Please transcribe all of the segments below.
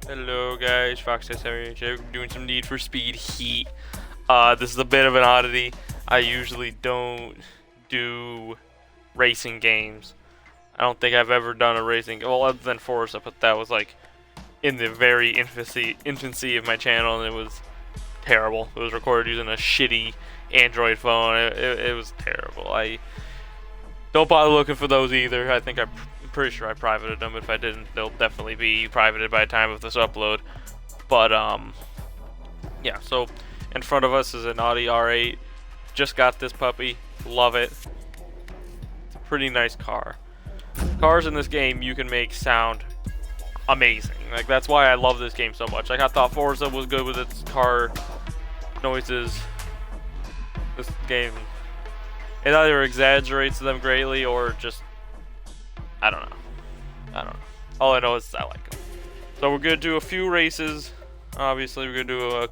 Hello guys, Fox7 doing some Need for Speed Heat. This is a bit of an oddity. I usually don't do racing games. I don't think I've ever done a racing, well, other than Forza, but that was like in the very infancy of my channel, and it was terrible. It was recorded using a shitty Android phone. It was terrible. I don't bother looking for those either. I'm pretty sure I privated them. If I didn't, they'll definitely be privated by the time of this upload. But yeah. So in front of us is an Audi R8. Just got this puppy. Love it. It's a pretty nice car. Cars in this game you can make sound amazing. Like, that's why I love this game so much. Like, I thought Forza was good with its car noises. This game, it either exaggerates them greatly or just, I don't know. All I know is I like them. So we're gonna do a few races. Obviously, we're gonna do a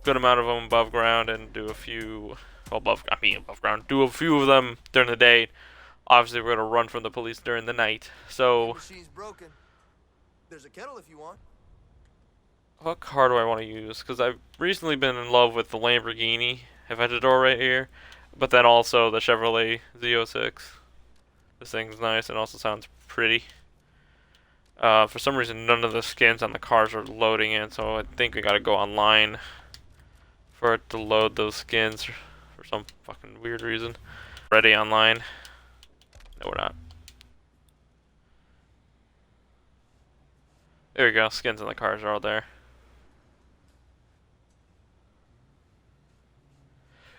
good amount of them above ground and do a few above ground. Do a few of them during the day. Obviously, we're gonna run from the police during the night. So, She's broken. There's a kettle if you want. what car do I want to use? Because I've recently been in love with the Lamborghini Aventador right here, but then also the Chevrolet Z06. This thing's nice and also sounds pretty. For some reason, none of the skins on the cars are loading in, so I think we gotta go online for it to load those skins for some fucking weird reason. Ready online? No, we're not. There we go. Skins on the cars are all there.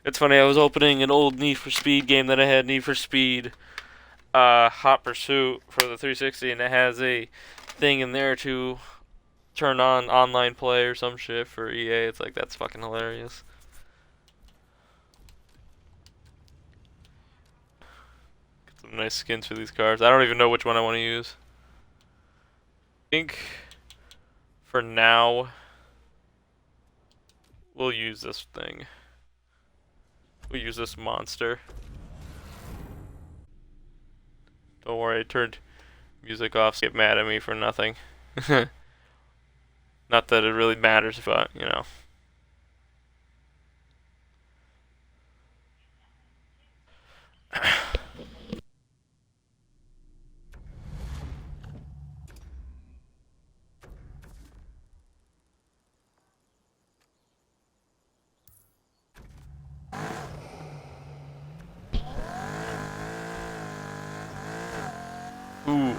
It's funny, I was opening an old Need for Speed game that I had, Need for Speed Hot Pursuit for the 360, and it has a thing in there to turn on online play or some shit for EA. It's like, that's fucking hilarious. Get some nice skins for these cars. I don't even know which one I want to use. I think for now we'll use this thing. We'll use this monster. Don't worry, I turned music off, so get mad at me for nothing. Not that it really matters, but, you know. Ooh.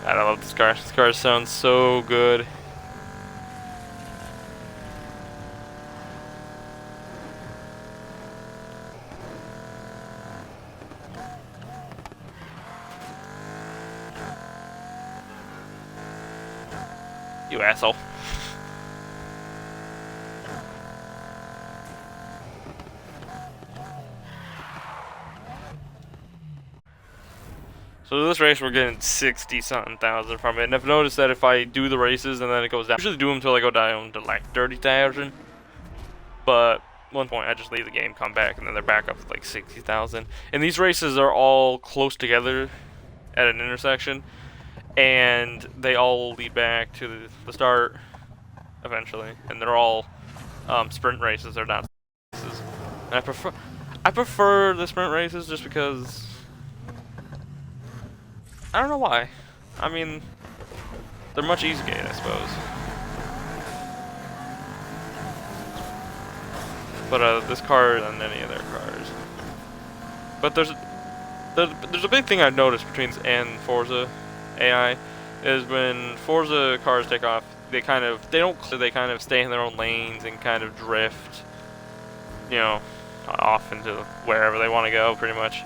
God, I love this car. This car sounds so good. You asshole. So this race we're getting 60-something thousand from it, and I've noticed that if I do the races and then it goes down, I usually do them until I go down to like 30,000. But one point I just leave the game, come back, and then they're back up to like 60,000. And these races are all close together at an intersection, and they all lead back to the start eventually. And they're all sprint races. They're not races. And I prefer the sprint races just because. I don't know why. I mean, they're much easier to get, I suppose. But this car than any of their cars. But there's a big thing I've noticed between and Forza AI is when Forza cars take off, they kind of stay in their own lanes and kind of drift, you know, off into wherever they want to go, pretty much.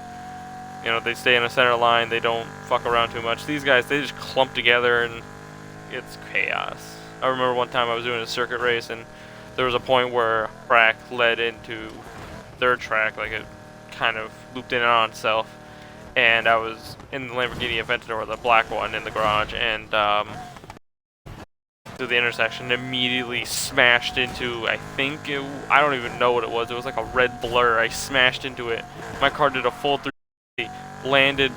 You know, they stay in a center line, they don't fuck around too much. These guys, they just clump together and it's chaos. I remember one time I was doing a circuit race and there was a point where track led into third track, like it kind of looped in on itself. And I was in the Lamborghini Aventador, the black one, in the garage, and to the intersection, immediately smashed into, I don't even know what it was. It was like a red blur. I smashed into it. My car did a full 360, landed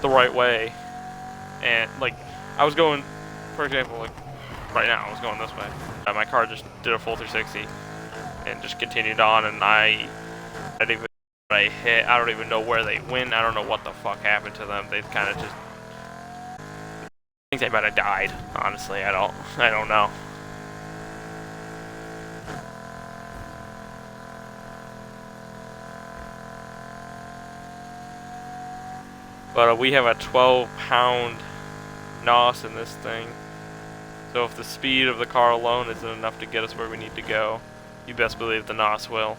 the right way, and like I was going, for example, like right now I was going this way. My car just did a full 360 and just continued on, and I don't even know where they went. I don't know what the fuck happened to them. They kind of just, I think they might have died. Honestly, I don't know. But we have a 12-pound NOS in this thing. So if the speed of the car alone isn't enough to get us where we need to go, you best believe the NOS will.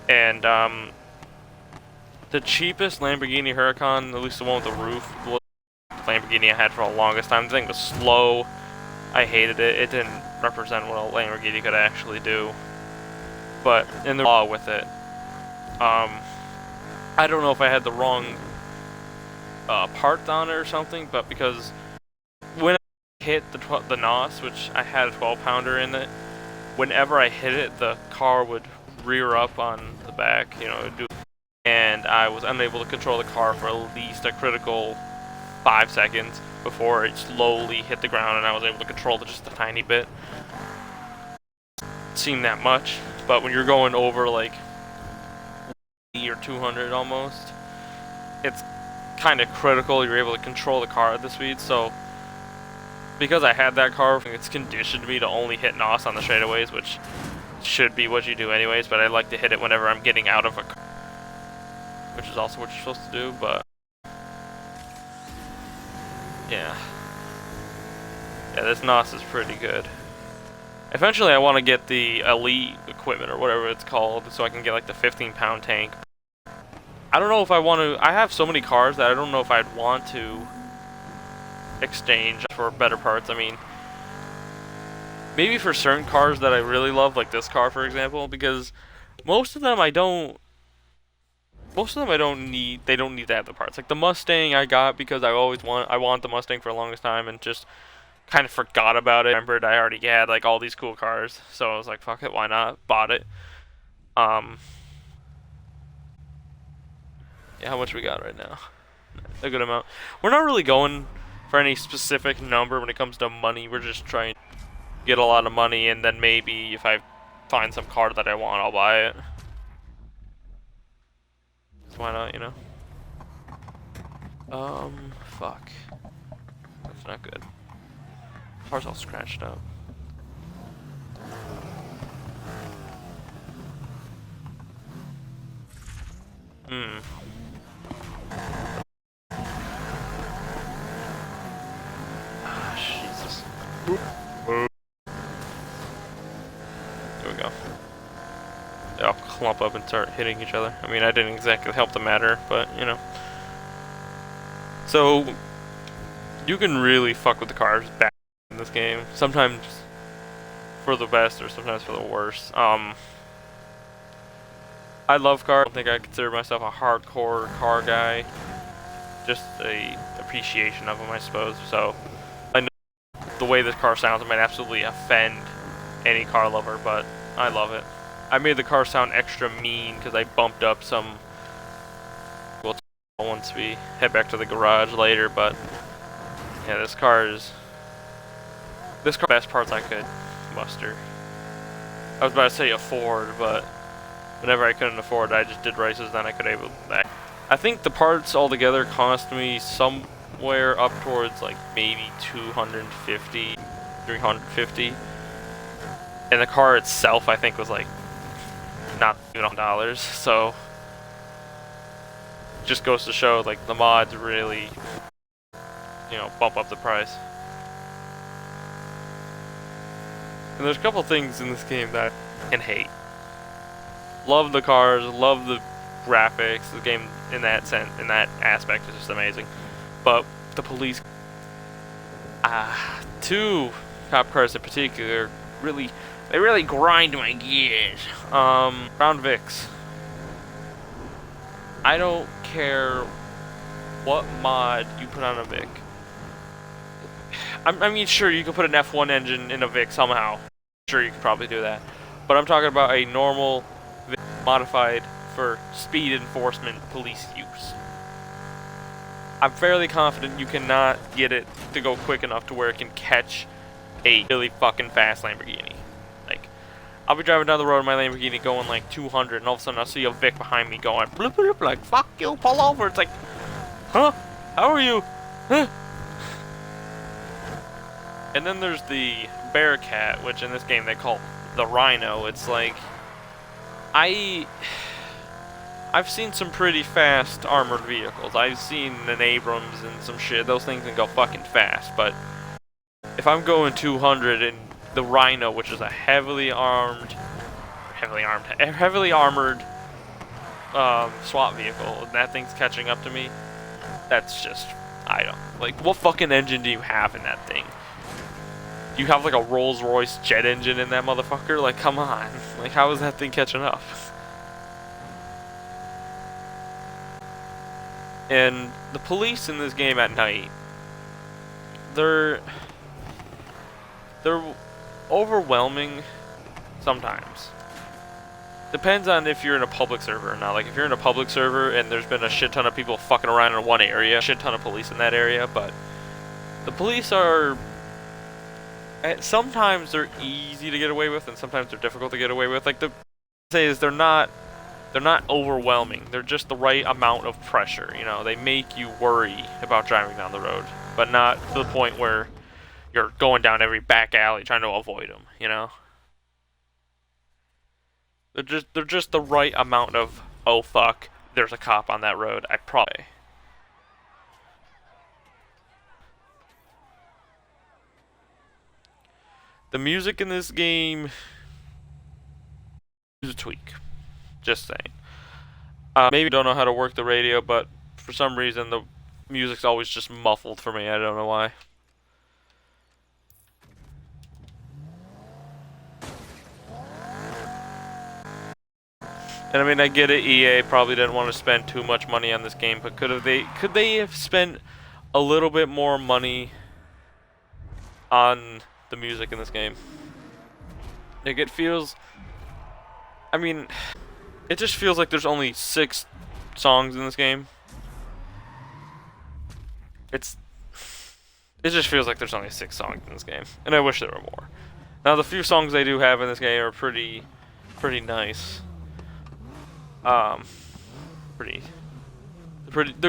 And the cheapest Lamborghini Huracan, at least the one with the roof, the Lamborghini I had for the longest time, the thing was slow. I hated it. It didn't represent what a Lamborghini could actually do. But in the law with it, I don't know if I had the wrong part on it or something, but because when I hit the NOS, which I had a 12-pounder in it, whenever I hit it, the car would rear up on the back, you know, and I was unable to control the car for at least a critical 5 seconds before it slowly hit the ground, and I was able to control it just a tiny bit. It seemed that much, but when you're going over like 80 or 200 almost, it's kind of critical. You're able to control the car at the speed. So because I had that car, it's conditioned me to only hit NOS on the straightaways, which should be what you do anyways, but I like to hit it whenever I'm getting out of a car, which is also what you're supposed to do. But yeah, this NOS is pretty good. Eventually I want to get the elite equipment or whatever it's called, so I can get like the 15-pound tank. I don't know if I want to. I have so many cars that I don't know if I'd want to exchange for better parts. I mean, maybe for certain cars that I really love, like this car for example, because most of them I don't need. They don't need to have the parts. Like the Mustang I got because I want the Mustang for the longest time, and just kind of forgot about it. I remembered I already had like all these cool cars, so I was like, fuck it, why not? Bought it. Yeah, how much we got right now? A good amount. We're not really going for any specific number when it comes to money. We're just trying to get a lot of money, and then maybe if I find some car that I want, I'll buy it. So why not, you know? Fuck. That's not good. Car's all scratched up. Jesus. There we go. They all clump up and start hitting each other. I mean, I didn't exactly help the matter, but, you know. So, you can really fuck with the cars back in this game. Sometimes for the best, or sometimes for the worst. I love cars. I don't think I consider myself a hardcore car guy. Just a appreciation of them, I suppose. So, I know the way this car sounds, it might absolutely offend any car lover, but I love it. I made the car sound extra mean because I bumped up some. Well, once we head back to the garage later, but yeah, this car best parts I could muster. I was about to say afford, but whenever I couldn't afford it, I just did races, then I could able that. I think the parts altogether cost me somewhere up towards like maybe 250, 350. And the car itself I think was like not even $100, so just goes to show like the mods really, you know, bump up the price. And there's a couple things in this game that I can hate. Love the cars, love the graphics. The game in that sense, in that aspect, is just amazing. But the police, two cop cars in particular, they really grind my gears. Crown Vics. I don't care what mod you put on a Vic. I mean, sure, you could put an F1 engine in a Vic somehow. Sure, you could probably do that. But I'm talking about a normal Vic modified for speed enforcement police use. I'm fairly confident you cannot get it to go quick enough to where it can catch a really fucking fast Lamborghini. Like, I'll be driving down the road in my Lamborghini going like 200, and all of a sudden I'll see a Vic behind me going bloop bloop, like, fuck you, pull over. It's like, huh? How are you? Huh? And then there's the Bearcat, which in this game they call the Rhino. It's like, I've seen some pretty fast armored vehicles. I've seen an Abrams and some shit. Those things can go fucking fast, but if I'm going 200 in the Rhino, which is a heavily armored SWAT vehicle, and that thing's catching up to me, that's just, I don't, like, what fucking engine do you have in that thing? You have like a Rolls-Royce jet engine in that motherfucker? Like, come on. Like, how is that thing catching up? And the police in this game at night, they're overwhelming sometimes. Depends on if you're in a public server or not. Like, if you're in a public server and there's been a shit ton of people fucking around in one area, a shit ton of police in that area, but the police are, sometimes they're easy to get away with and sometimes they're difficult to get away with. Like, the say is they're not overwhelming. They're just the right amount of pressure, you know. They make you worry about driving down the road, but not to the point where you're going down every back alley trying to avoid them, you know. They're just the right amount of, oh fuck, there's a cop on that road. I probably. The music in this game is a tweak. Just saying. Maybe don't know how to work the radio, but for some reason the music's always just muffled for me. I don't know why. And I mean, I get it. EA probably didn't want to spend too much money on this game, but could they have spent a little bit more money on the music in this game? Like, it feels, I mean, it just feels like there's only 6 songs in this game. It just feels like there's only 6 songs in this game, and I wish there were more. Now, the few songs they do have in this game are pretty nice. They're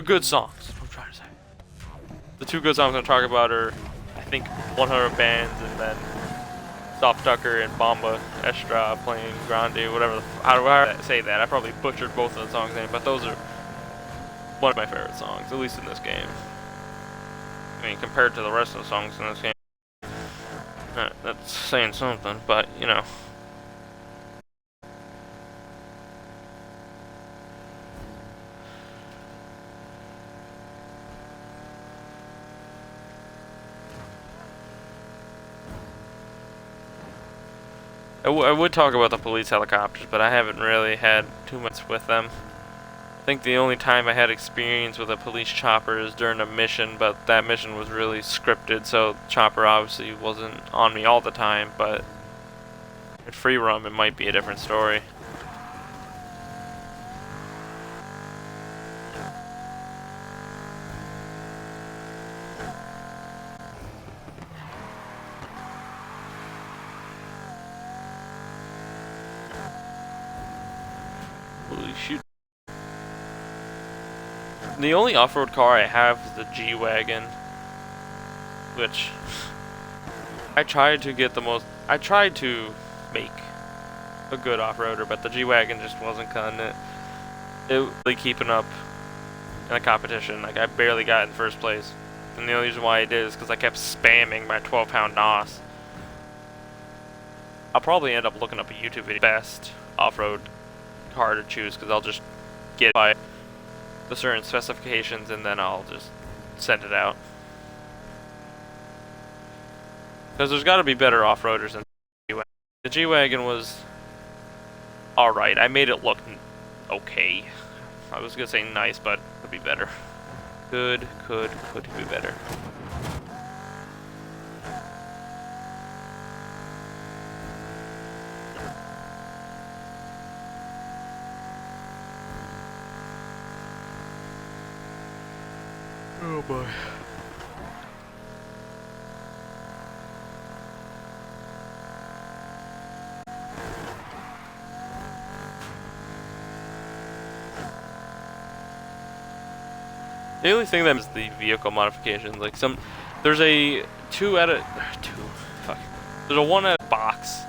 good songs. That's what I'm trying to say. The 2 good songs I'm talking about are, I think, 100 Bands and then Soft Tucker and Bomba Estra playing Grande, whatever. How do I say that? I probably butchered both of the songs' names, but those are one of my favorite songs, at least in this game. I mean, compared to the rest of the songs in this game, that's saying something, but, you know. I would talk about the police helicopters, but I haven't really had too much with them. I think the only time I had experience with a police chopper is during a mission, but that mission was really scripted, so the chopper obviously wasn't on me all the time, but in free roam it might be a different story. Holy shit. The only off-road car I have is the G-Wagon, which I tried to make a good off-roader, but the G-Wagon just wasn't cutting it. It was really keeping up in the competition. Like, I barely got in first place, and the only reason why I did is because I kept spamming my 12-pound NOS. I'll probably end up looking up a YouTube video, best off-road car to choose, because I'll just get by the certain specifications and then I'll just send it out. Because there's got to be better off-roaders than the G-Wagon. The G-Wagon was alright. I made it look okay. I was going to say nice, but could be better. Could be better. Oh boy. The only thing that is the vehicle modifications. Like there's a there's a 1 out of box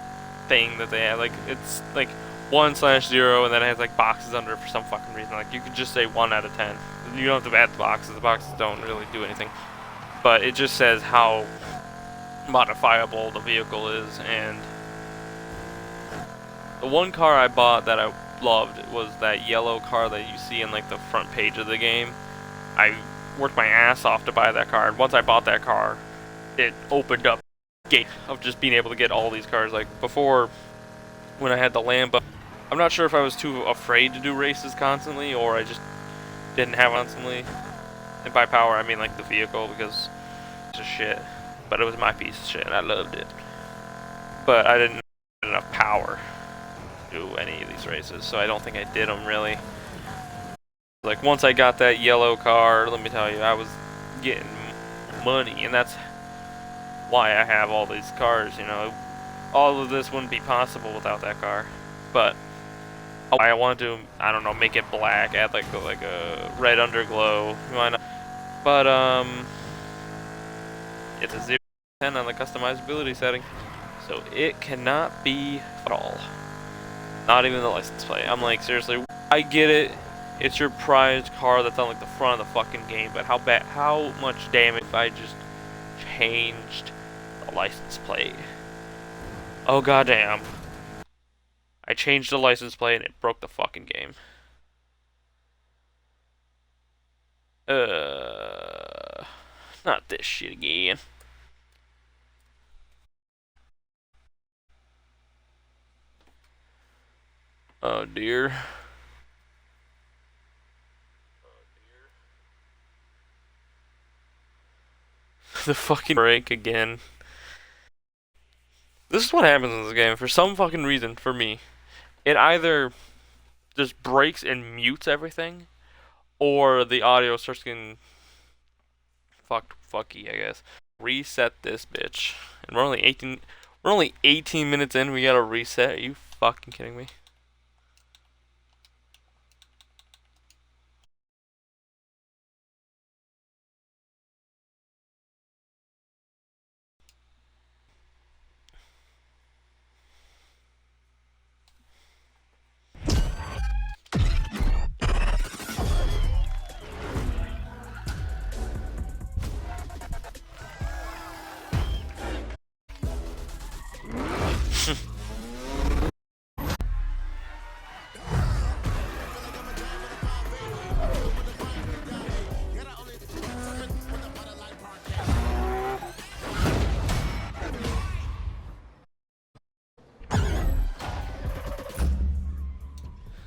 thing that they have. Like it's like 1/0, and then it has like boxes under it for some fucking reason. Like you could just say 1 out of 10. You don't have to add the boxes. The boxes don't really do anything. But it just says how modifiable the vehicle is. And the one car I bought that I loved was that yellow car that you see in like the front page of the game. I worked my ass off to buy that car, and once I bought that car, it opened up the gate of just being able to get all these cars. Like before, when I had the Lambo, I'm not sure if I was too afraid to do races constantly, or I just didn't have constantly. And by power, I mean like the vehicle, because it's just shit. But it was my piece of shit, and I loved it. But I didn't have enough power to do any of these races, so I don't think I did them really. Like once I got that yellow car, let me tell you, I was getting money, and that's why I have all these cars. You know, all of this wouldn't be possible without that car. But I wanted to, I don't know, make it black, add like a red underglow. Why not? But it's a 0 to 10 on the customizability setting, so it cannot be at all. Not even the license plate. I'm like, seriously, I get it. It's your prized car that's on like the front of the fucking game, but how much damage if I just changed the license plate? Oh goddamn. I changed the license plate and it broke the fucking game. Not this shit again. Oh dear. The fucking break again. This is what happens in this game. For some fucking reason, for me, it either just breaks and mutes everything, or the audio starts getting fucky, I guess. Reset this bitch. And we're only 18 minutes in, we gotta reset. Are you fucking kidding me?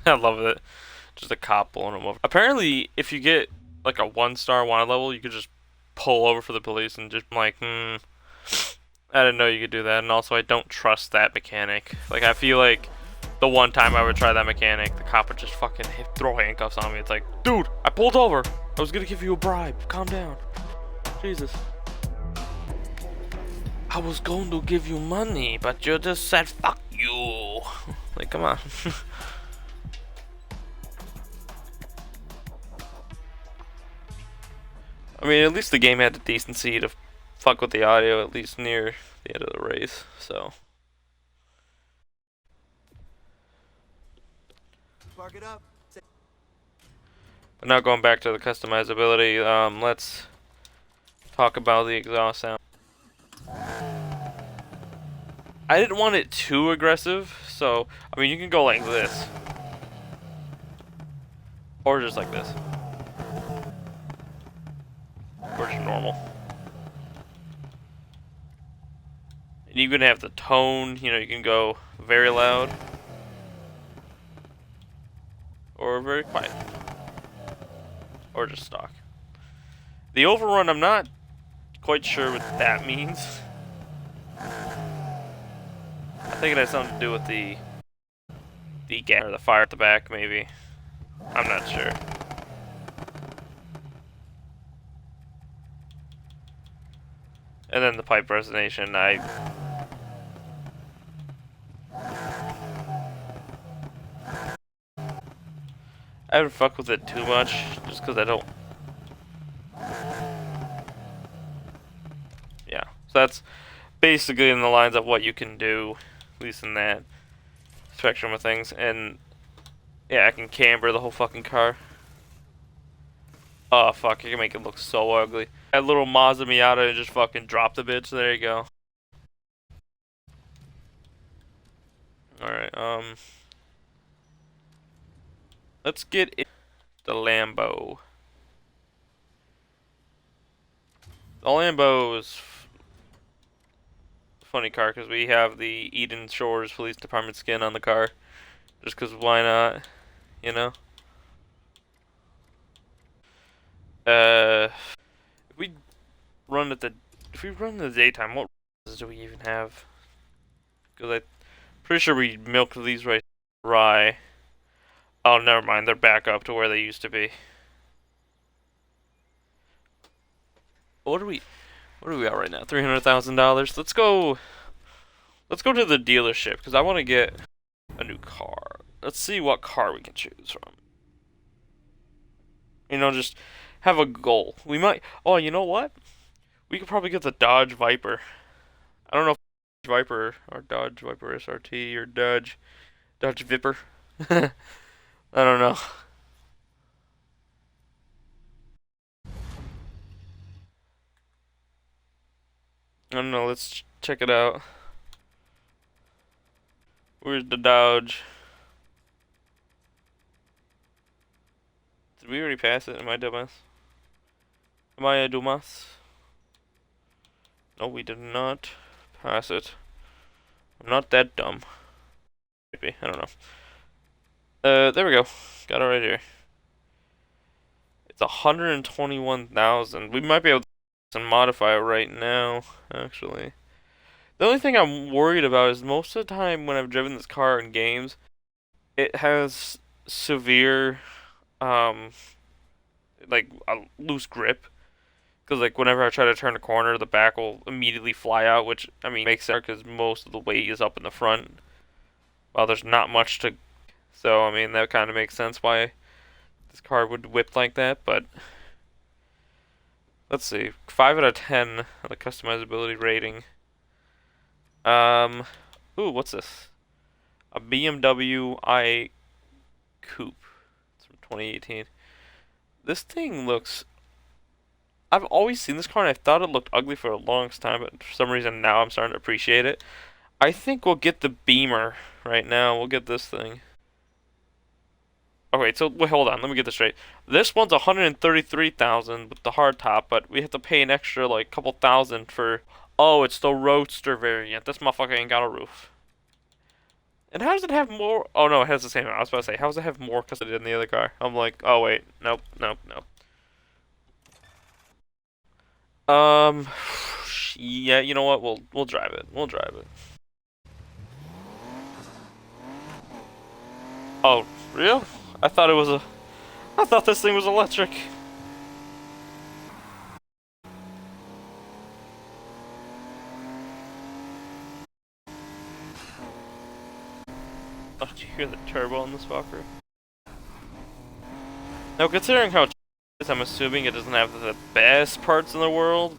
I love it. Just a cop pulling him over. Apparently, if you get like a 1-star wanted level, you could just pull over for the police and just like, I didn't know you could do that. And also, I don't trust that mechanic. Like, I feel like the one time I would try that mechanic, the cop would just fucking throw handcuffs on me. It's like, dude, I pulled over. I was gonna give you a bribe. Calm down. Jesus. I was going to give you money, but you just said fuck you. Like, come on. I mean, at least the game had the decency to fuck with the audio at least near the end of the race, so. Park it up. But now going back to the customizability, let's talk about the exhaust sound. I didn't want it too aggressive, so, I mean, you can go like this. Or just like this. Or just normal. And you can have the tone, you know, you can go very loud. Or very quiet. Or just stock. The overrun, I'm not quite sure what that means. I think it has something to do with the gas or the fire at the back, maybe. I'm not sure. And then the pipe resonation, I haven't fucked with it too much, just because I don't. Yeah, so that's basically in the lines of what you can do, at least in that spectrum of things. And yeah, I can camber the whole fucking car. Oh fuck, I can make it look so ugly. That little Mazda Miata and just fucking drop the bitch. There you go. Alright, let's get the Lambo. The Lambo is a funny car because we have the Eden Shores Police Department skin on the car. Just because why not, you know? If we run at the if we run in the daytime, what do we even have? Because I'm pretty sure we milked these right dry. Oh, never mind. They're back up to where they used to be. What are we at right now? $300,000. Let's go. Let's go to the dealership because I want to get a new car. Let's see what car we can choose from. You know, just have a goal. We might. Oh, you know what? We could probably get the Dodge Viper. I don't know if Viper or Dodge Viper SRT or Dodge Viper. I don't know. I don't know. Let's check it out. Where's the Dodge? Did we already pass it? Am I dumbass? Am I a dumbass? No, we did not pass it. I'm not that dumb. Maybe. I don't know. There we go. Got it right here. It's 121,000. We might be able to modify it right now, actually. The only thing I'm worried about is most of the time when I've driven this car in games, it has severe, like a loose grip. Because like whenever I try to turn a corner, the back will immediately fly out, which I mean makes sense because most of the weight is up in the front. Well, there's not much to, so I mean that kind of makes sense why this car would whip like that. But let's see, 5 out of 10 on the customizability rating. Ooh, what's this? A BMW I Coupe. It's from 2018. This thing looks. I've always seen this car and I thought it looked ugly for the longest time, but for some reason now I'm starting to appreciate it. I think we'll get the Beamer right now. We'll get this thing. Okay, so wait, hold on. Let me get this straight. This one's 133,000 with the hardtop, but we have to pay an extra like couple thousand for. Oh, it's the Roadster variant. This motherfucker ain't got a roof. And how does it have more? Oh no, it has the same. I was about to say, how does it have more custody than the other car? I'm like, oh wait, nope, nope, nope. Um, yeah, you know what? We'll drive it. We'll drive it. Oh, real? I thought it was a. I thought this thing was electric. Oh, did you hear the turbo on this fucker? Now, considering how it is, I'm assuming it doesn't have the best parts in the world.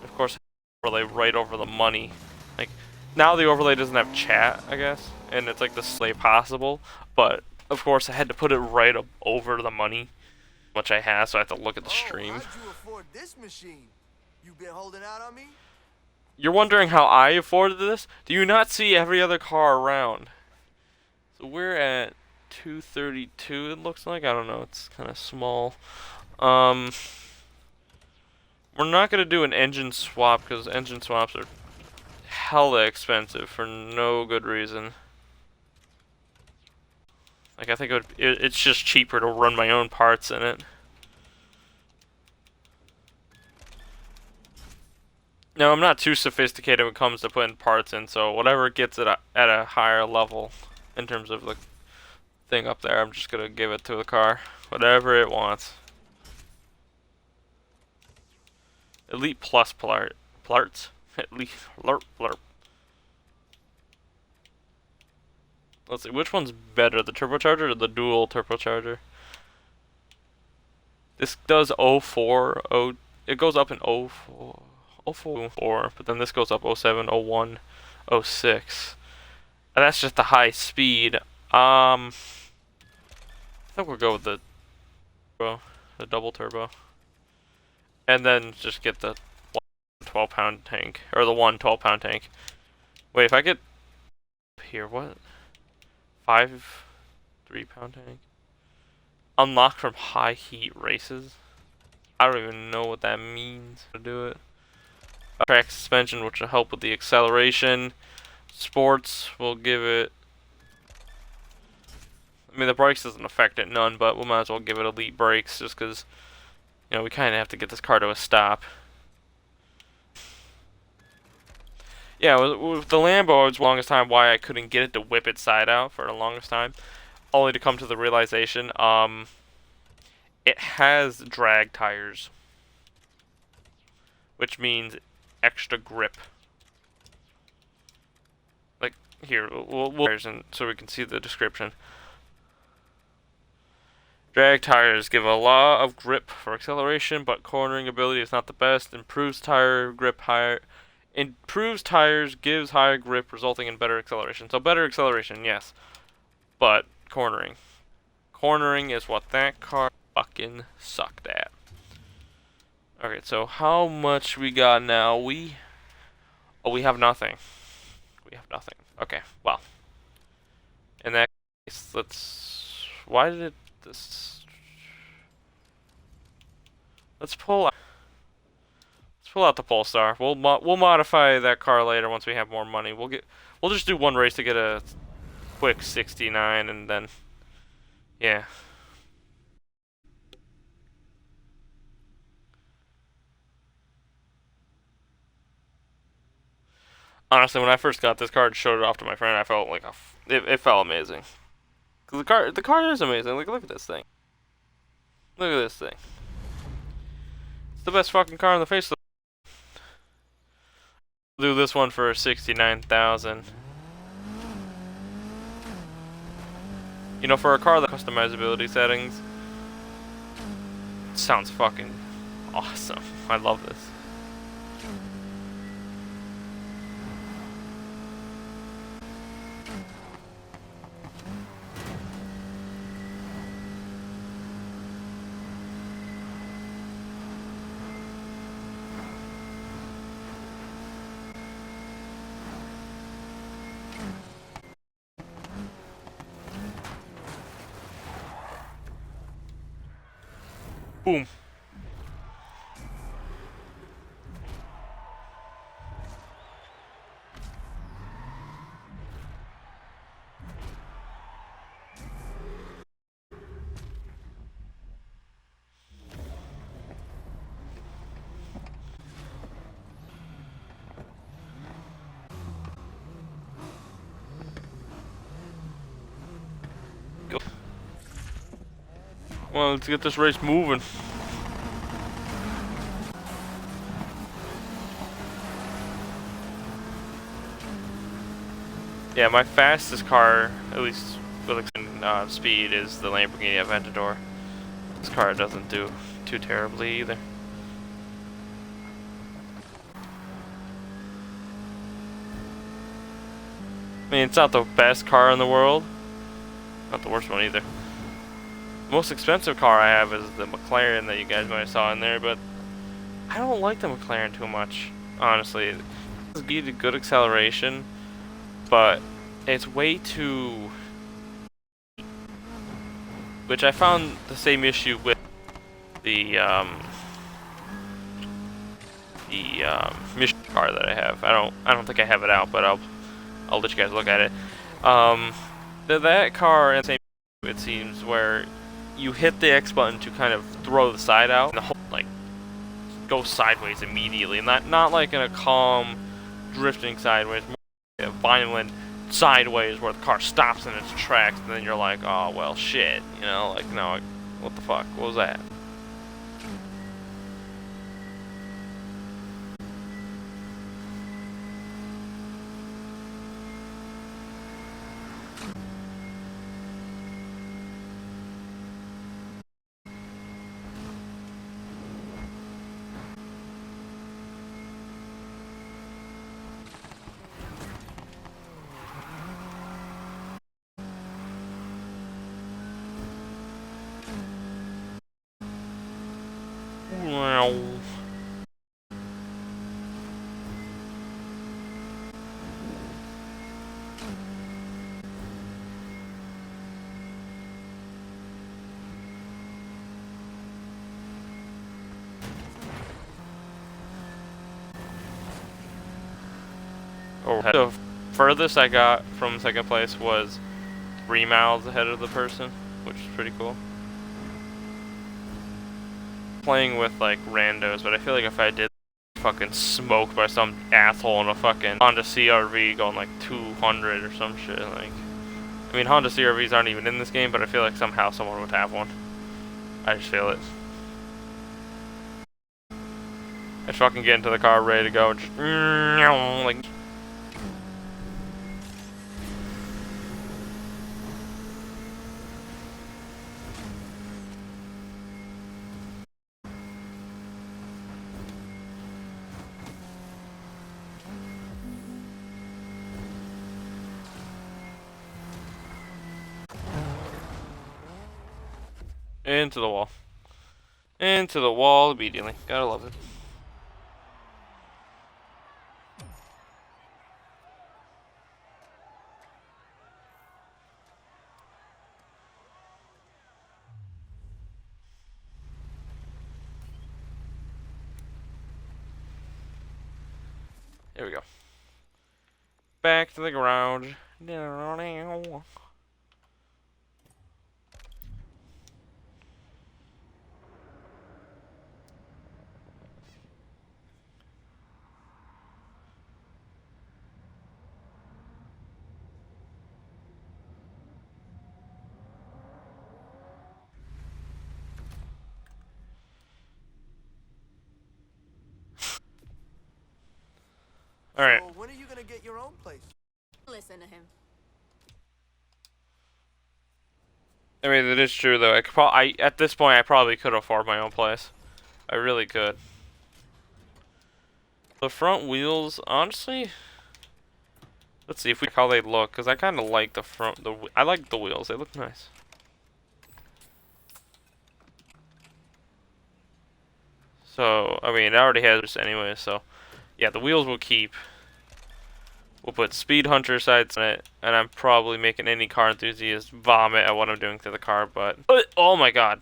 Of course, overlay right over the money. Like, now the overlay doesn't have chat, I guess, and it's like the slay possible. But of course, I had to put it right up over the money, which I have, so I have to look at the stream. How'd you afford this machine? You been holding out on me? You're wondering how I afforded this? Do you not see every other car around? So we're at 232. It looks like. I don't know. It's kind of small. We're not gonna do an engine swap because engine swaps are hella expensive for no good reason. Like I think it's just cheaper to run my own parts in it. Now I'm not too sophisticated when it comes to putting parts in, so whatever gets it at a higher level in terms of like thing up there. I'm just gonna give it to the car, whatever it wants. Elite Plus Plarts. Elite Lerp Lerp. Let's see, which one's better, the turbocharger or the dual turbocharger? This does 04, it goes up in 04, but then this goes up 07, 01, 06. And that's just the high speed. I think we'll go with the double turbo. And then just get the 12-pound tank, or the 12-pound tank. Wait, if I get here, what? 5 3-pound tank? Unlocked from high heat races? I don't even know what that means to do it. Track suspension, which will help with the acceleration. Sports, will give it... I mean, the brakes doesn't affect it none, but we might as well give it elite brakes just because, you know, we kind of have to get this car to a stop. Yeah, with the Lambo, it was the longest time why I couldn't get it to whip its side out for the longest time. Only to come to the realization, it has drag tires, which means extra grip. Like, here, we'll so we can see the description. Drag tires give a lot of grip for acceleration, but cornering ability is not the best. Improves tire grip higher. Improves tires, gives higher grip, resulting in better acceleration. So better acceleration, yes. But cornering. Cornering is what that car fucking sucked at. Okay, so how much we got now? We have nothing. We have nothing. Okay, well. In that case, why did this... Let's pull out the Polestar. We'll modify that car later once we have more money. We'll just do one race to get a quick 69 and then yeah. Honestly, when I first got this car and showed it off to my friend, I felt like it felt amazing. Cause the car is amazing. Look at this thing. Look at this thing. It's the best fucking car on the face of the... Do this one for 69,000. You know, for a car that customizability settings, it sounds fucking awesome. I love this. Boom. Go. Well, let's get this race moving. Yeah, my fastest car, at least with speed, is the Lamborghini Aventador. This car doesn't do too terribly either. I mean, it's not the best car in the world. Not the worst one either. The most expensive car I have is the McLaren that you guys might have saw in there, but I don't like the McLaren too much, honestly. It's good acceleration, but it's way too... Which I found the same issue with the Mission car that I have. I don't think I have it out, but I'll let you guys look at it. That car and same, it seems, where you hit the X button to kind of throw the side out, and the whole like goes sideways immediately. Not like in a calm drifting sideways, more like a violent sideways where the car stops in its tracks, and then you're like, oh well, shit, you know, like no, what the fuck, what was that? Wow. The furthest I got from second place was 3 miles ahead of the person, which is pretty cool. Playing with like randos, but I feel like if I did fucking smoked by some asshole in a fucking Honda CRV going like 200 or some shit, like, I mean, Honda CRVs aren't even in this game, but I feel like somehow someone would have one. I just feel it. I just fucking get into the car ready to go and just like. Into the wall. Into the wall immediately. Gotta love it. Here we go. Back to the garage. Alright. So when are you gonna get your own place? Listen to him. I mean, it is true though. At this point, I probably could afford my own place. I really could. The front wheels, honestly. Let's see if we how they look, cause I kind of like the front. I like the wheels. They look nice. So I mean, it already has this anyway. So yeah, the wheels will keep. We'll put Speed Hunter sights on it, and I'm probably making any car enthusiast vomit at what I'm doing to the car, but oh my god.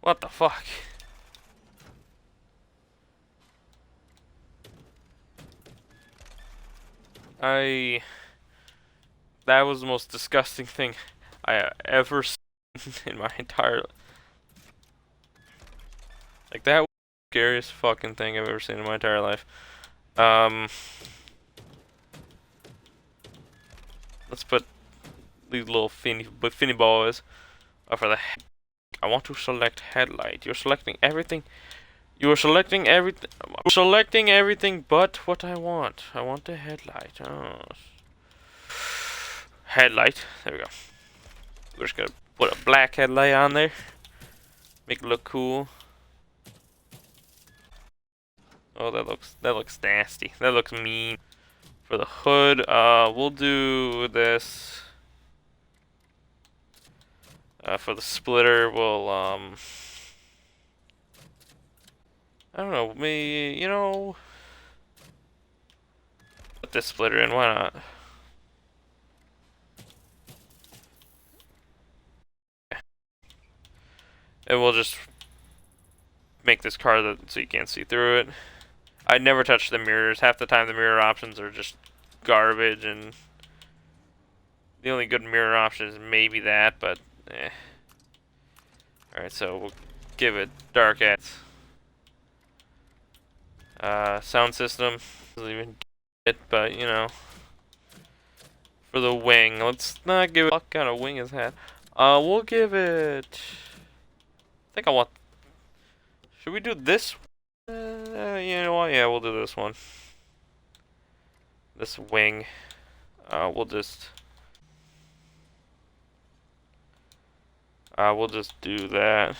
What the fuck? That was the most disgusting thing I ever seen in my entire, like, that was the scariest fucking thing I've ever seen in my entire life. Let's put these little finny boys for the. I want to select headlight. You're selecting everything. You are selecting everything. Selecting everything but what I want. I want the headlight. Oh. Headlight. There we go. We're just gonna put a black headlight on there. Make it look cool. Oh, that looks nasty. That looks mean. For the hood, we'll do this. For the splitter, we'll I don't know, maybe, you know, put this splitter in. Why not? And we'll just make this car so you can't see through it. I never touch the mirrors. Half the time the mirror options are just garbage, and the only good mirror option is maybe that, but eh. Alright, so we'll give it dark ads. Sound system doesn't even it, but you know. for the wing. Let's not give it what kind of wing is that. We'll give it. I think I want. Should we do this? You know what? Yeah, we'll do this one. This wing. We'll just. We'll just do that.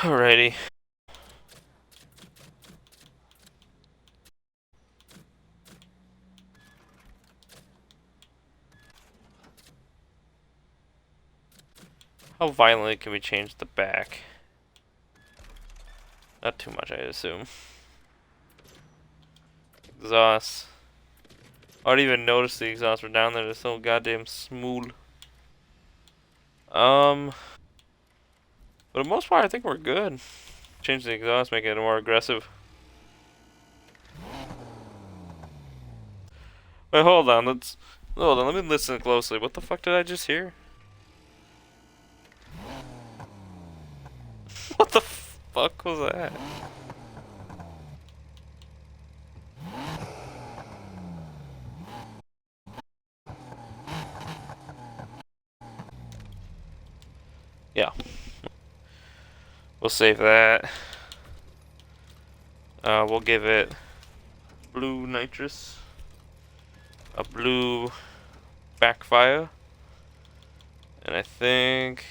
Alrighty. How violently can we change the back? Not too much, I assume. Exhaust. I didn't even notice the exhaust were down there. They're so goddamn smooth. For the most part, I think we're good. Change the exhaust, make it more aggressive. Wait, hold on. Let me listen closely. What the fuck did I just hear? What the fuck was that? Yeah. We'll save that. We'll give it blue nitrous, a blue backfire, and I think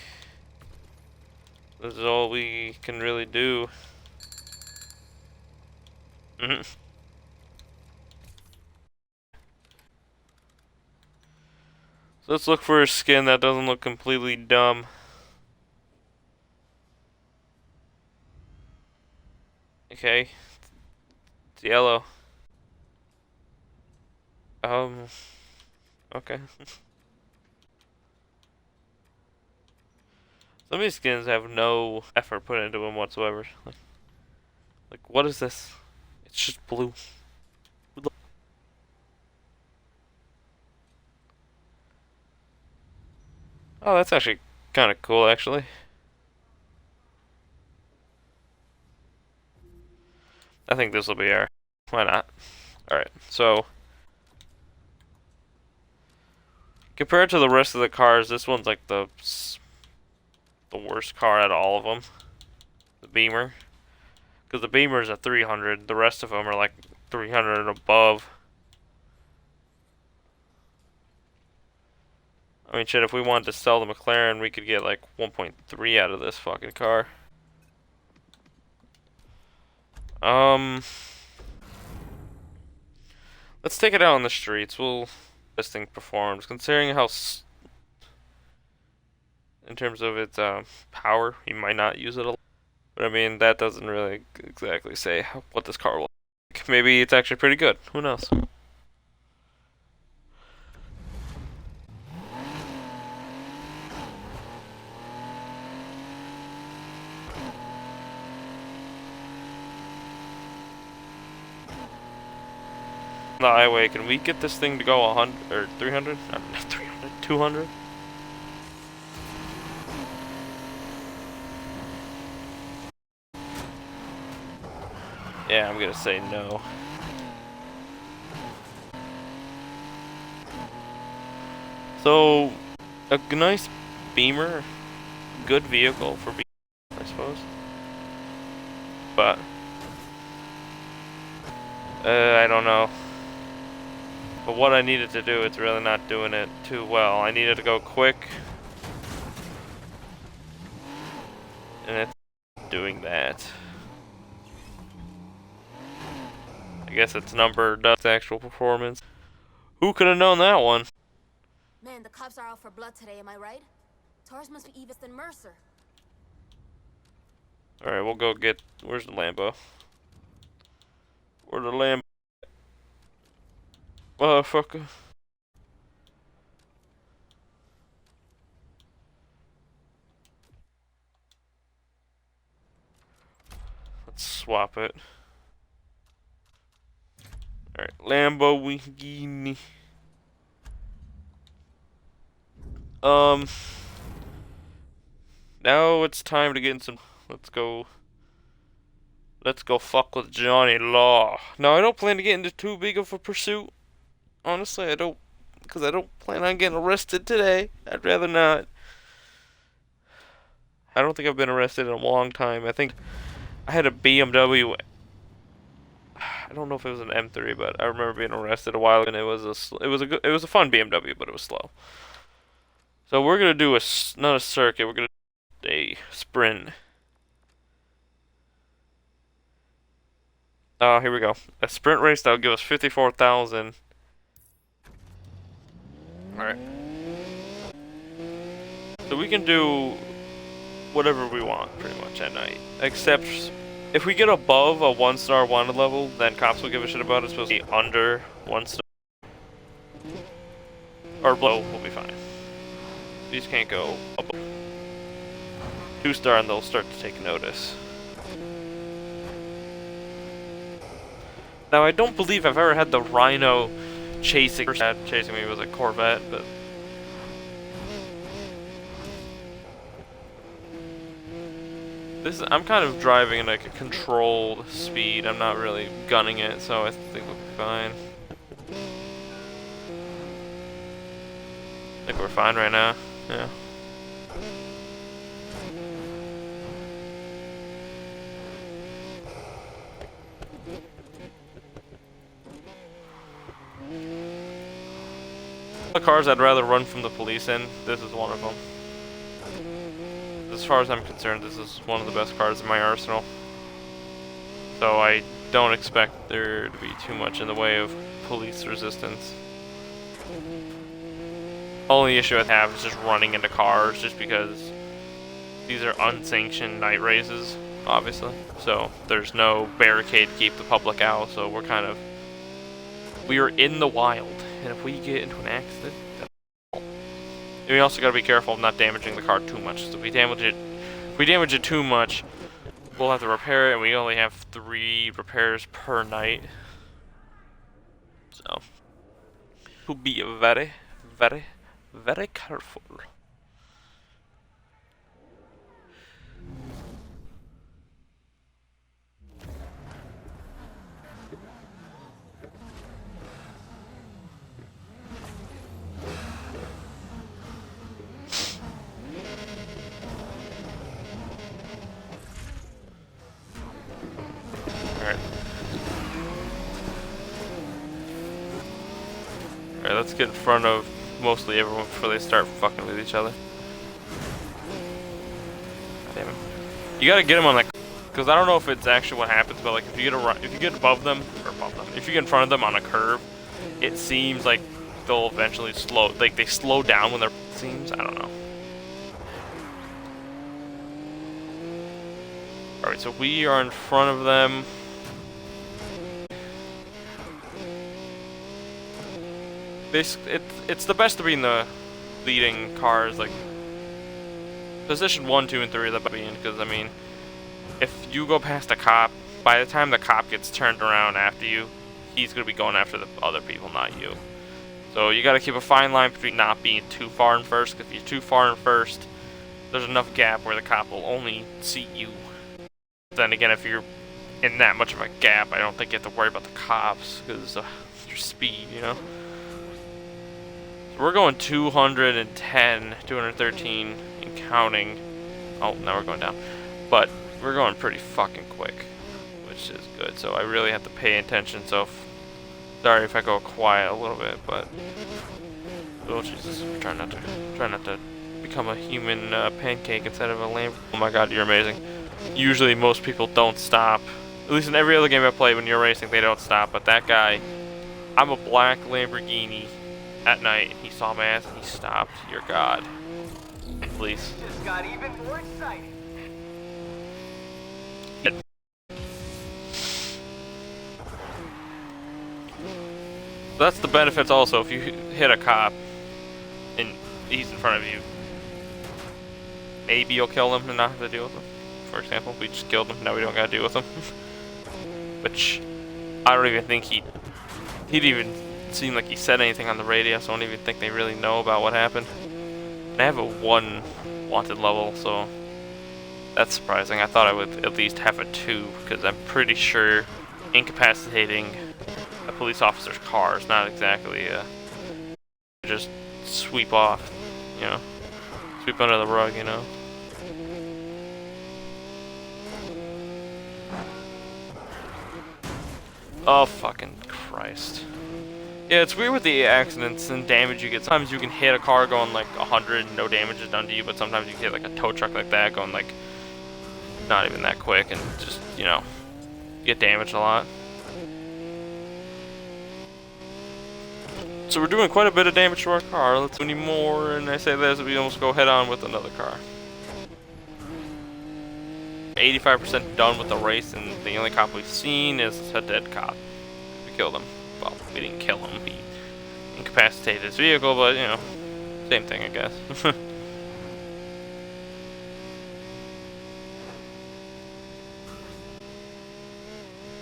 this is all we can really do. So let's look for a skin that doesn't look completely dumb. Okay. It's yellow. Okay. Some of these skins have no effort put into them whatsoever. Like what is this? It's just blue. Oh, that's actually kind of cool, actually. I think this will be our. Why not? Alright, so. Compared to the rest of the cars, this one's like the worst car out of all of them. The Beamer. Because the Beamer's a 300, the rest of them are like 300 and above. I mean, shit, if we wanted to sell the McLaren, we could get like 1.3 out of this fucking car. Let's take it out on the streets. This thing performs. Considering how, in terms of its power, you might not use it a lot. But I mean, that doesn't really exactly say what this car will like. Maybe it's actually pretty good. Who knows? The highway, can we get this thing to go 100 or 300? Not 300, 200? Yeah, I'm gonna say no. So, a nice Beamer, good vehicle for Beamer, I suppose. But, I don't know. But what I needed to do, it's really not doing it too well. I needed to go quick. And it's doing that. I guess its number does actual performance. Who could have known that one? Man, the cops are out for blood today, am I right? Taurus must be even than Mercer. Alright, we'll go get... Where's the Lambo? Where's the Lambo? Motherfucker. Let's swap it. Alright, Lamborghini. Now it's time to get in some. Let's go. Let's go fuck with Johnny Law. No, I don't plan to get into too big of a pursuit. Honestly, I don't. Because I don't plan on getting arrested today. I'd rather not. I don't think I've been arrested in a long time. I think I had a BMW. I don't know if it was an M3, but I remember being arrested a while ago, and it was a fun BMW, but it was slow. So we're gonna do not a circuit. We're gonna do a sprint. Oh, here we go. A sprint race that'll give us 54,000. All right. So we can do whatever we want pretty much at night, except if we get above a 1-star wanted level, then cops will give a shit about it. It's supposed to be under 1 star or below, we'll be fine. These can't go above 2-star, and they'll start to take notice. Now I don't believe I've ever had the Rhino chasing me was a Corvette, but. I'm kind of driving at like a controlled speed. I'm not really gunning it, so I think we'll be fine. I think we're fine right now. Yeah. The cars I'd rather run from the police in, this is one of them. As far as I'm concerned, this is one of the best cars in my arsenal. So I don't expect there to be too much in the way of police resistance. Only issue I have is just running into cars, just because these are unsanctioned night races, obviously. So there's no barricade to keep the public out, so we are in the wild, and if we get into an accident, we also gotta be careful of not damaging the car too much. So if we damage it too much, we'll have to repair it, and we only have 3 repairs per night. So we'll be very, very, very careful. Alright, let's get in front of mostly everyone before they start fucking with each other. Damn it. You gotta get them on that, because I don't know if it's actually what happens, but like if you get above them, if you get in front of them on a curve, it seems like they'll eventually they slow down when they're, it seems, I don't know. Alright, so we are in front of them. Basically, it's the best to be in the leading cars, like position 1, 2, and 3 are the best to be in, because I mean, if you go past a cop, by the time the cop gets turned around after you, he's gonna be going after the other people, not you. So you gotta keep a fine line between not being too far in first, because if you're too far in first, there's enough gap where the cop will only see you. Then again, if you're in that much of a gap, I don't think you have to worry about the cops, because your speed, you know? We're going 210, 213, and counting. Oh, now we're going down. But we're going pretty fucking quick, which is good. So I really have to pay attention. So sorry if I go quiet a little bit, but oh Jesus, try not to become a human pancake instead of a lamb. Oh my God, you're amazing. Usually most people don't stop. At least in every other game I play, when you're racing, they don't stop. But that guy, I'm a black Lamborghini. At night, he saw my ass and he stopped. Your God. Please. Just got even more exciting. That's the benefits also. If you hit a cop and he's in front of you, maybe you'll kill him and not have to deal with him. For example, we just killed him, now we don't gotta deal with him. Which, I don't even think he'd even seem like he said anything on the radio, so I don't even think they really know about what happened. And I have a 1 wanted level, so That's surprising. I thought I would at least have a 2, because I'm pretty sure incapacitating a police officer's car is not exactly just sweep off, you know, sweep under the rug, you know. Oh, fucking Christ. Yeah, it's weird with the accidents and damage you get. Sometimes you can hit a car going like 100 and no damage is done to you, but sometimes you can hit like a tow truck like that going like not even that quick and just, you know, get damaged a lot. So we're doing quite a bit of damage to our car. Let's do any more, and I say this, we almost go head on with another car. 85% done with the race, and the only cop we've seen is a dead cop. We killed him. Well, we didn't kill him. He incapacitated his vehicle, but, you know, same thing, I guess.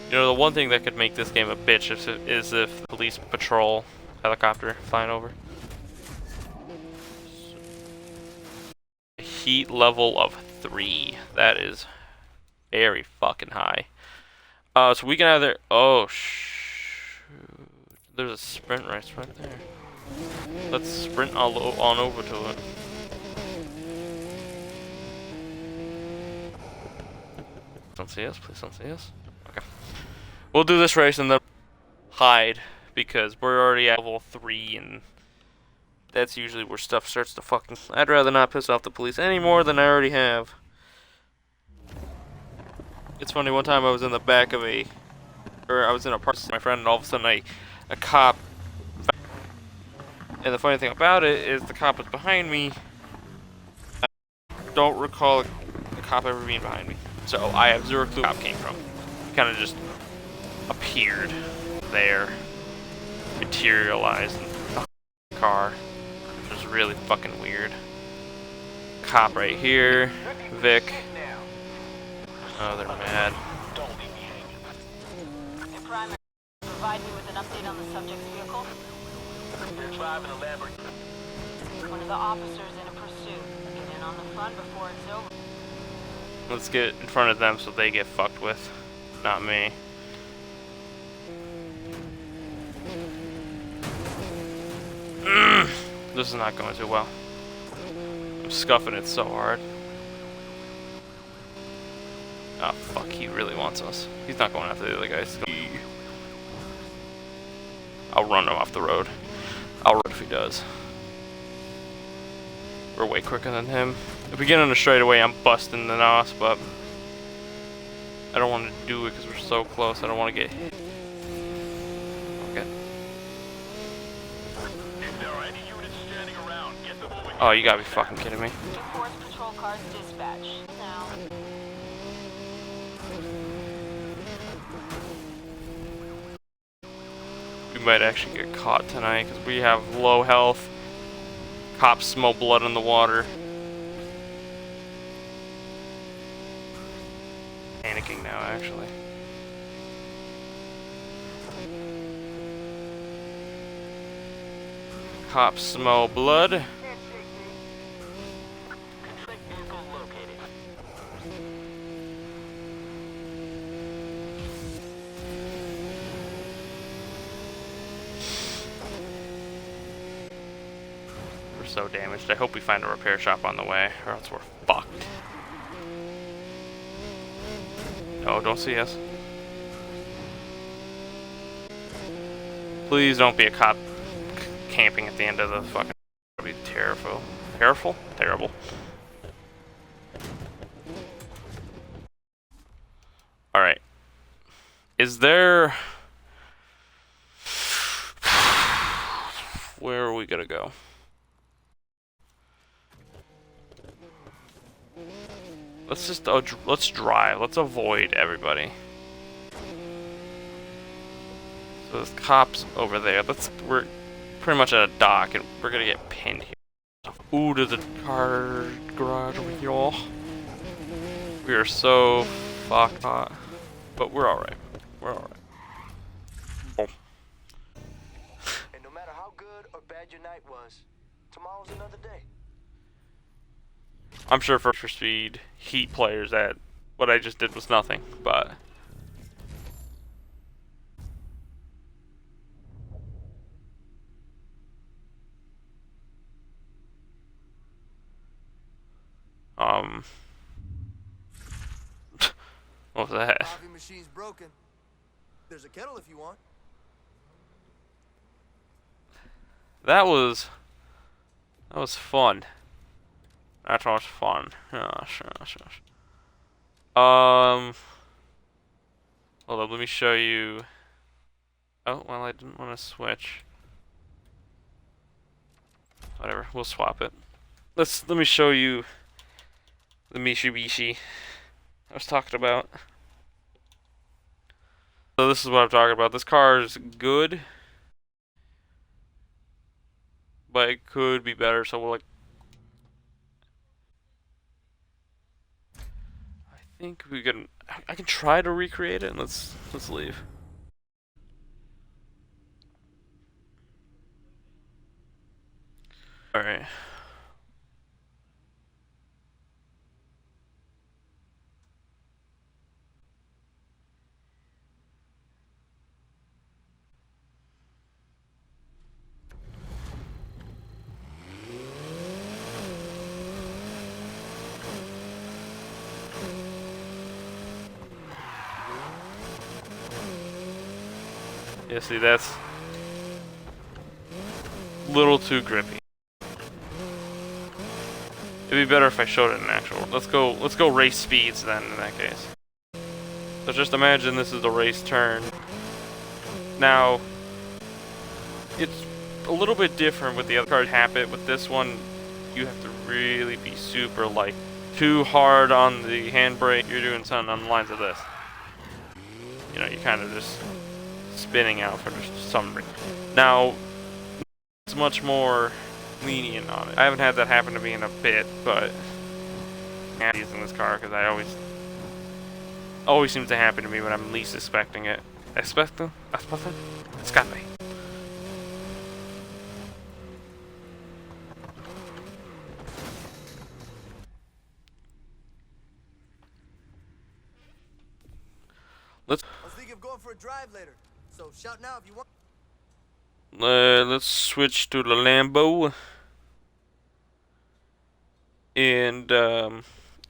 You know, the one thing that could make this game a bitch is if the police patrol helicopter flying over. Heat level of 3. That is very fucking high. So we can either... Oh, shoot. There's a sprint race right there. Let's sprint on over to it. Don't see us. Please don't see us. Okay. We'll do this race and then hide, because we're already at level 3, and that's usually where stuff starts to fucking... I'd rather not piss off the police any more than I already have. It's funny, one time I was in the back of I was in a park with my friend, and all of a sudden a cop... And the funny thing about it is the cop was behind me. I don't recall the cop ever being behind me. So I have zero clue where the cop came from. He kind of just appeared there, materialized in the car, which was really fucking weird. Cop right here, Vic. Oh, they're mad. Primary, provide me with an update on the subject's vehicle. They're driving a Lamborghini. One of the officers in a pursuit. Get in on the front before it's over. Let's get in front of them so they get fucked with, not me. This is not going too well. I'm scuffing it so hard. Oh fuck, he really wants us. He's not going after the other guys. I'll run him off the road. I'll run if he does. We're way quicker than him. If we get on a straightaway, I'm busting the nos, but I don't want to do it because we're so close. I don't want to get hit. Okay. If there are any units standing around, get them over here. Oh, you gotta be fucking kidding me. Force patrol cars dispatch. Now. We might actually get caught tonight because we have low health. Cops smell blood in the water. Panicking now, actually. Cops smell blood. Vehicle located. We're so damaged. I hope we find a repair shop on the way, or else we're fucked. No, don't see us. Please don't be a cop camping at the end of the fucking... That'd be terrible. Terrible? Terrible. Alright. Is there... Where are we gonna go? Let's just let's drive. Let's avoid everybody. So there's cops over there. We're pretty much at a dock, and we're gonna get pinned here. Ooh, there's a car garage over here. We are so fucked hot, but we're all right. We're all right. Oh. And no matter how good or bad your night was, tomorrow's another day. I'm sure for speed Heat players that what I just did was nothing, but what was that? Coffee machine's broken. There's a kettle if you want. That was fun. That was fun. Gosh, gosh, gosh. Hold up, let me show you. Oh, well, I didn't want to switch. Whatever, we'll swap it. Let me show you the Mitsubishi I was talking about. So this is what I'm talking about. This car is good, but it could be better. So we'll I think we can. I can try to recreate it. And let's leave. All right. Yeah, see, that's a little too grippy. It'd be better if I showed it in actual. Let's go race speeds then in that case. So just imagine this is the race turn. Now, it's a little bit different with the other card habit. With this one, you have to really be super light. Too hard on the handbrake, you're doing something on the lines of this. You know, you're kind of just spinning out for some reason. Now, it's much more lenient on it. I haven't had that happen to me in a bit, but I'm using this car because I always seems to happen to me when I'm least expecting it. Expecto? Escape. I was thinking of going for a drive later, so shout now if you want. Let's switch to the Lambo. And,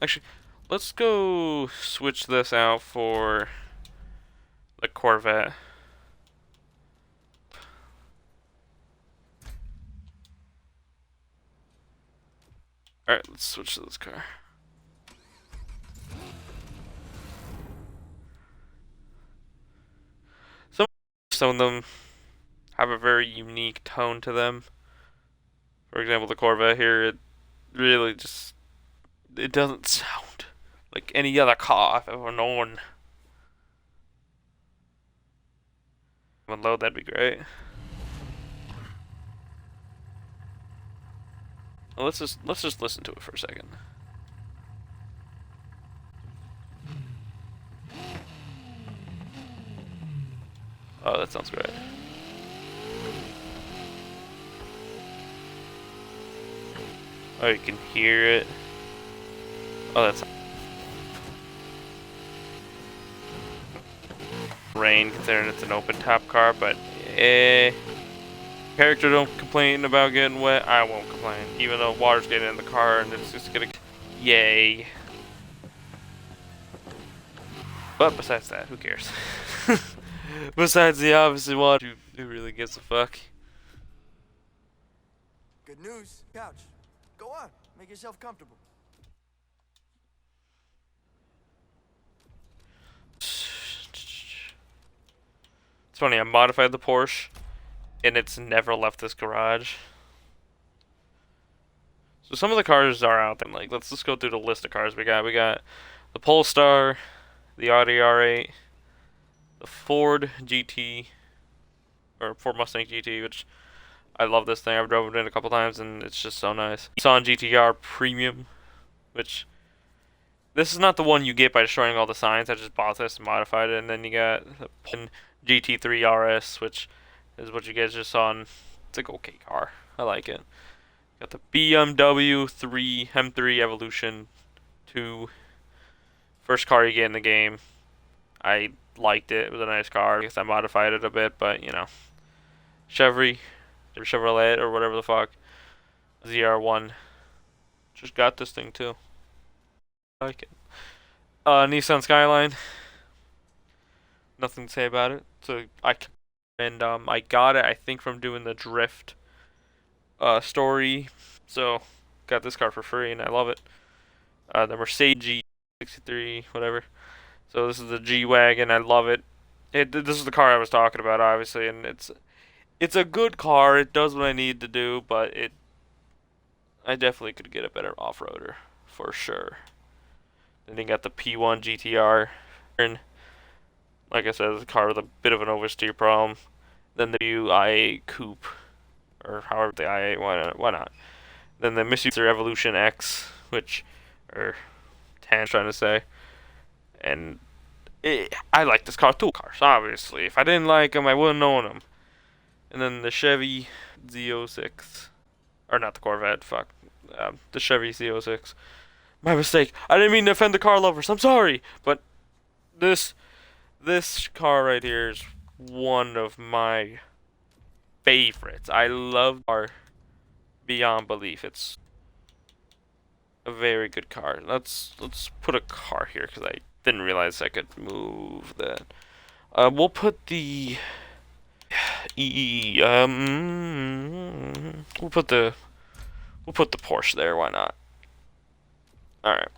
actually, let's go switch this out for the Corvette. Alright, let's switch to this car. Some of them have a very unique tone to them. For example, the Corvette here, it really just, it doesn't sound like any other car I've ever known. Load, that'd be great. Well, let's just listen to it for a second. Oh, that sounds great. Oh, you can hear it. Oh, that's rain considering it's an open top car, but character don't complain about getting wet. I won't complain, even though water's getting in the car and it's just gonna, yay. But besides that, who cares? Besides the obvious water, who really gives a fuck? Good news. Couch. Go on. Make yourself comfortable. It's funny, I modified the Porsche, and it's never left this garage. So some of the cars are out there. Like, let's just go through the list of cars we got. We got the Polestar, the Audi R8, the Ford GT, or Ford Mustang GT, which I love this thing. I've driven it a couple times, and it's just so nice. Nissan GTR Premium, which this is not the one you get by destroying all the signs. I just bought this and modified it, and then you got the GT3 RS, which is what you guys just saw. It's an okay car. I like it. Got the BMW M3 Evolution 2. First car you get in the game. I liked it. It was a nice car. I guess I modified it a bit, but you know. Chevrolet or whatever the fuck. ZR1. Just got this thing too. I like it. Nissan Skyline. Nothing to say about it. So I got it I think from doing the drift story. So got this car for free and I love it. The Mercedes G63 whatever. So this is the G-Wagon. I love it. This is the car I was talking about obviously, and it's a good car. It does what I need to do, but I definitely could get a better off-roader for sure. Then you got the P1 GTR. And like I said, it's a car with a bit of an oversteer problem. Then the Bmw I Coupe, or however the i8, why not? Then the Mitsubishi Evolution X, or 10, trying to say. And I like this car too, cars, obviously. If I didn't like them, I wouldn't own them. And then the Chevy Z06, or not the Corvette, fuck, the Chevy Z06. My mistake. I didn't mean to offend the car lovers. I'm sorry, but this car right here is one of my favorites. I love car beyond belief. It's a very good car. Let's put a car here because I didn't realize I could move that. We'll put the we'll put the Porsche there. Why not? All right.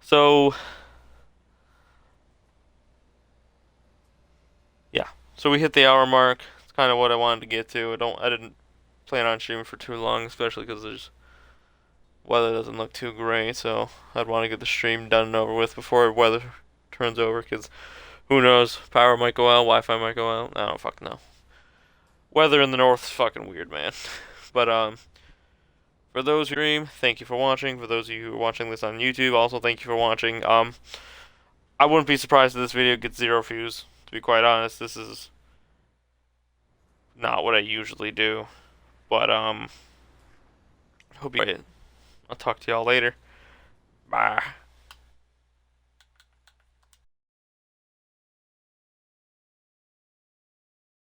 So yeah. So we hit the hour mark. It's kind of what I wanted to get to. I didn't plan on streaming for too long, especially because there's weather doesn't look too great. So I'd want to get the stream done and over with before weather turns over, because who knows? Power might go out, Wi-Fi might go out. I don't fucking know. Weather in the north is fucking weird, man. But for those who stream, thank you for watching. For those of you who are watching this on YouTube, also thank you for watching. I wouldn't be surprised if this video gets 0 views. To be quite honest, this is not what I usually do. But hope you enjoy it. I'll talk to y'all later. Bye.